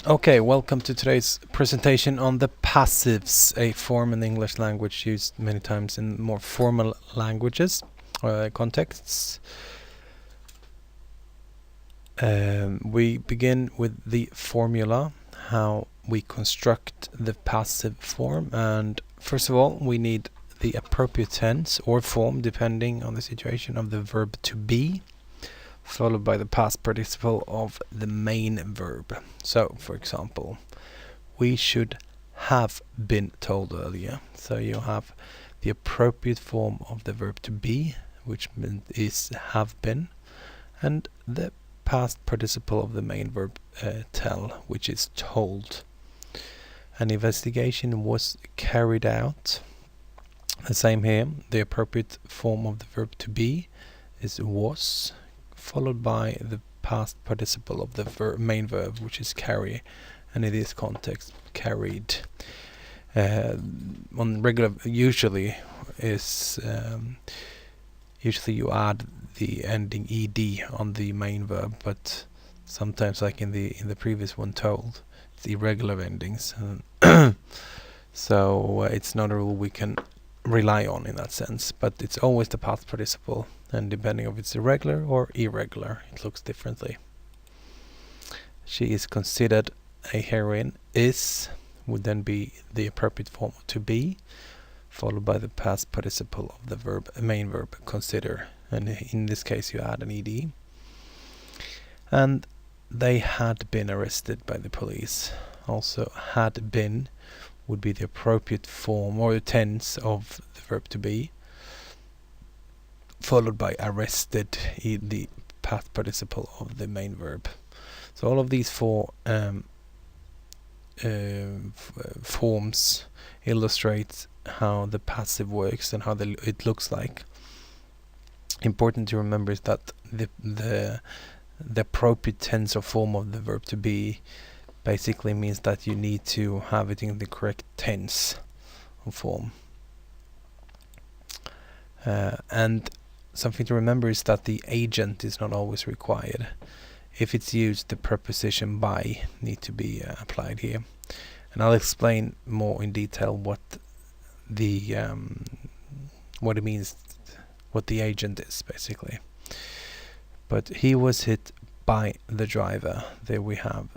Okay, welcome to today's presentation on the passives, a form in the English language used many times in more formal languages contexts. We begin with the formula, how we construct the passive form, and first of all we need the appropriate tense or form depending on the situation of the verb to be, followed by the past participle of the main verb. So, for example, we should have been told earlier. So you have the appropriate form of the verb to be, which is have been, and the past participle of the main verb tell, which is told. An investigation was carried out. The same here. The appropriate form of the verb to be is was, followed by the past participle of the main verb, which is carry, and in this context, carried. On regular, usually you add the ending ed on the main verb, but sometimes, like in the previous one, told, it's irregular endings, so it's not a rule we can rely on in that sense. But it's always the past participle, and depending if it's irregular or irregular, it looks differently. She is considered a heroine. Is would then be the appropriate form to be, followed by the past participle of the main verb consider, and in this case you add an ed. And they had been arrested by the police. Also, had been would be the appropriate form or the tense of the verb to be, followed by arrested, the past participle of the main verb. So all of these four forms illustrate how the passive works and how it looks like. Important to remember is that the appropriate tense or form of the verb to be basically means that you need to have it in the correct tense or form. And something to remember is that the agent is not always required. If it's used, the preposition by need to be applied here, and I'll explain more in detail what it means, what the agent is basically. But he was hit by the driver. There we have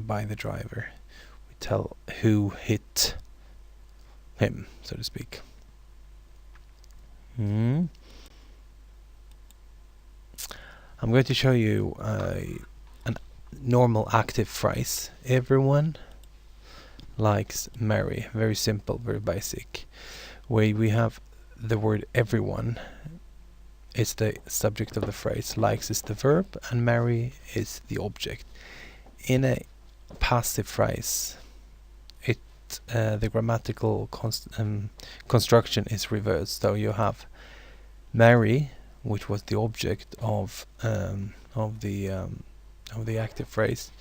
by the driver. We tell who hit him, so to speak. I'm going to show you a normal active phrase. Everyone likes Mary. Very simple, very basic. Where we have the word everyone is the subject of the phrase, likes is the verb, and Mary is the object. In a passive phrase, the grammatical construction is reversed. So you have Mary, which was the object of the active phrase.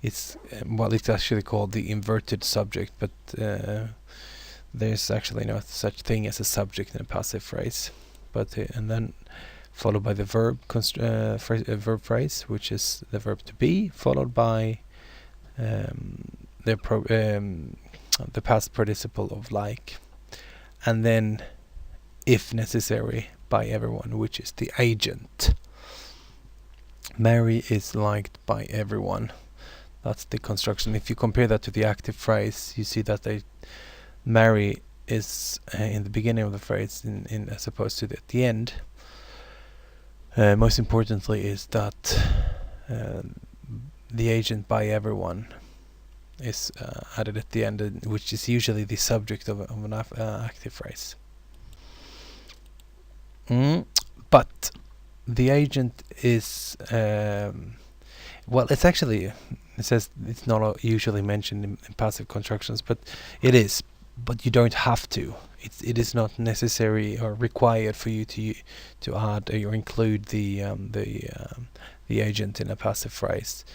It's it's actually called the inverted subject, but there's actually no such thing as a subject in a passive phrase. But and then followed by the verb phrase, which is the verb to be, followed by the past participle of like, and then, if necessary, by everyone, which is the agent. Mary is liked by everyone. That's the construction. If you compare that to the active phrase, you see that Mary is in the beginning of the phrase, in as opposed to at the end. Most importantly is that the agent by everyone is added at the end, which is usually the subject of an active phrase. But the agent is it's actually, it says it's not usually mentioned in passive constructions, but it is. But you don't have to. It is not necessary or required for you to add or include the agent in a passive phrase.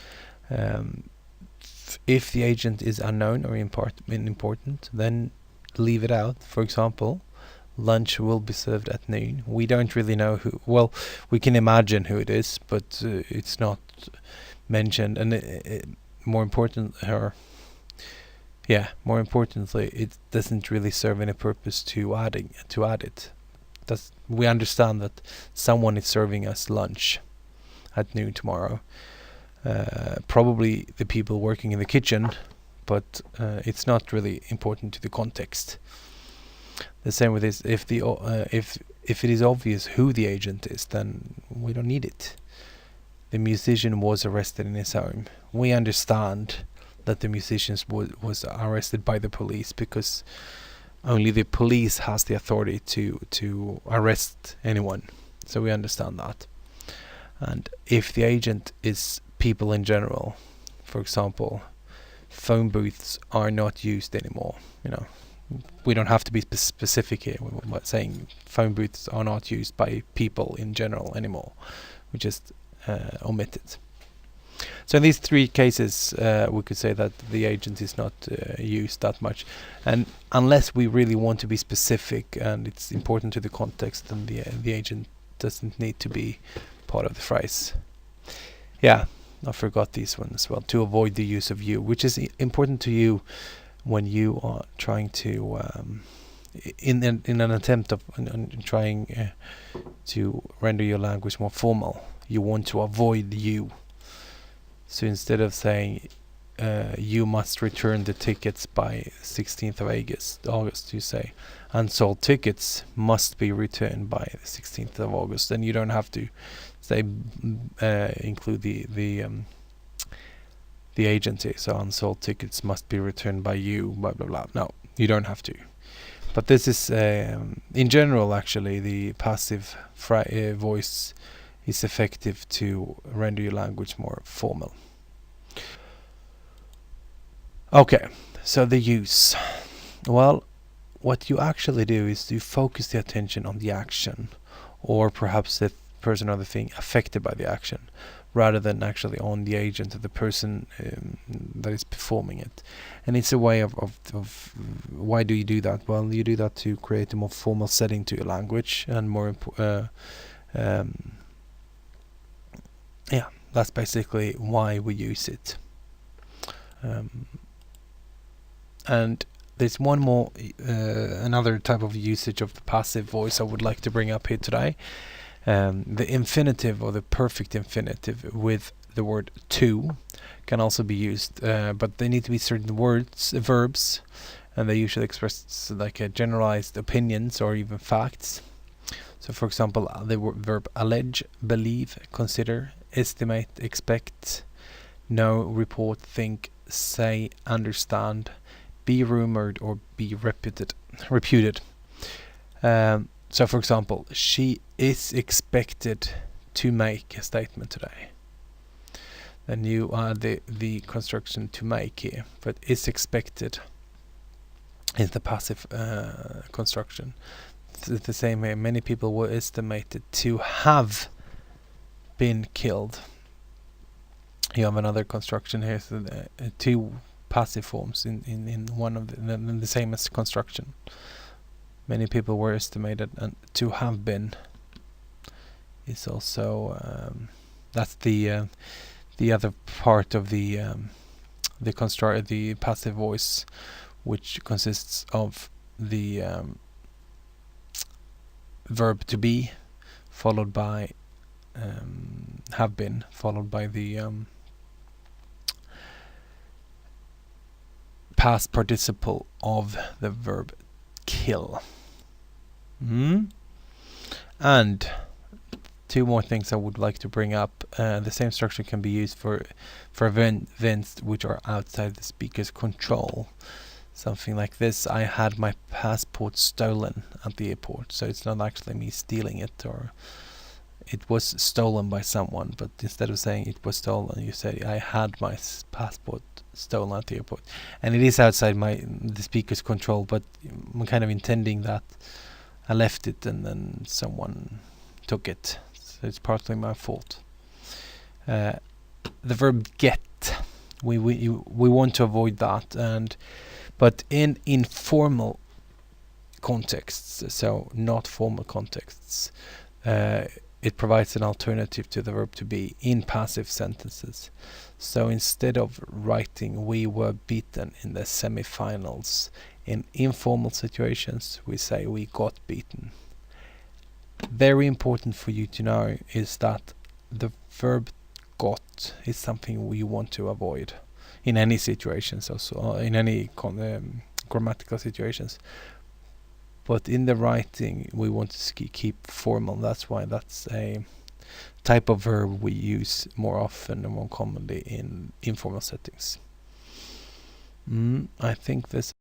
If the agent is unknown or important, then leave it out. For example, lunch will be served at noon. We don't really know who. Well, we can imagine who it is, but it's not mentioned, and more importantly, it doesn't really serve any purpose to add it. We understand that someone is serving us lunch at noon tomorrow. Probably the people working in the kitchen, but it's not really important to the context. The same with this. If it is obvious who the agent is, then we don't need it. The musician was arrested in his home. We understand that the musician was arrested by the police because only the police has the authority to arrest anyone. So we understand that. And if the agent is people in general, for example, phone booths are not used anymore. We don't have to be specific here. We're not saying phone booths are not used by people in general anymore. We just omit it. So in these three cases, we could say that the agent is not used that much. And unless we really want to be specific and it's important to the context, then the agent doesn't need to be part of the phrase. Yeah, I forgot these ones as well. To avoid the use of you, which is important to you when you are trying to, in an attempt of trying to render your language more formal, you want to avoid you. So instead of saying you must return the tickets by 16th of August, you say unsold tickets must be returned by the 16th of August. And you don't have to say include the agency. So unsold tickets must be returned by you, blah blah blah. No, you don't have to. But this is in general, actually, the passive voice is effective to render your language more formal. Okay, so the use. Well, what you actually do is you focus the attention on the action, or perhaps the person or the thing affected by the action, rather than actually on the agent or the person that is performing it. And it's a way of why do you do that? Well, you do that to create a more formal setting to your language, and more that's basically why we use it. And there's one more, another type of usage of the passive voice I would like to bring up here today. The infinitive or the perfect infinitive with the word to can also be used, but they need to be certain verbs, and they usually express like a generalized opinions or even facts. So for example, the verb allege, believe, consider, estimate, expect, know, report, think, say, understand, be rumored, or be reputed. So for example, she is expected to make a statement today. Then you add the construction to make here, but is expected is the passive construction. It's the same here. Many people were estimated to have been killed. You have another construction here, so two passive forms in one of the same as construction. Many people were estimated and to have been is also that's the other part of the passive voice, which consists of the verb to be followed by have been followed by the past participle of the verb kill. And two more things I would like to bring up. The same structure can be used for events which are outside the speaker's control. Something like this: I had my passport stolen at the airport. So it's not actually me stealing it, or it was stolen by someone, but instead of saying it was stolen, you say I had my passport stolen at the airport. And it is outside the speaker's control, but I'm kind of intending that I left it and then someone took it. So it's partly my fault. The verb get, we want to avoid that, but in informal contexts, so not formal contexts, it provides an alternative to the verb to be in passive sentences. So instead of writing "we were beaten in the semifinals," in informal situations we say "we got beaten." Very important for you to know is that the verb got is something we want to avoid in any situations, also in any grammatical situations. But in the writing, we want to keep formal. That's why that's a type of verb we use more often and more commonly in informal settings. I think this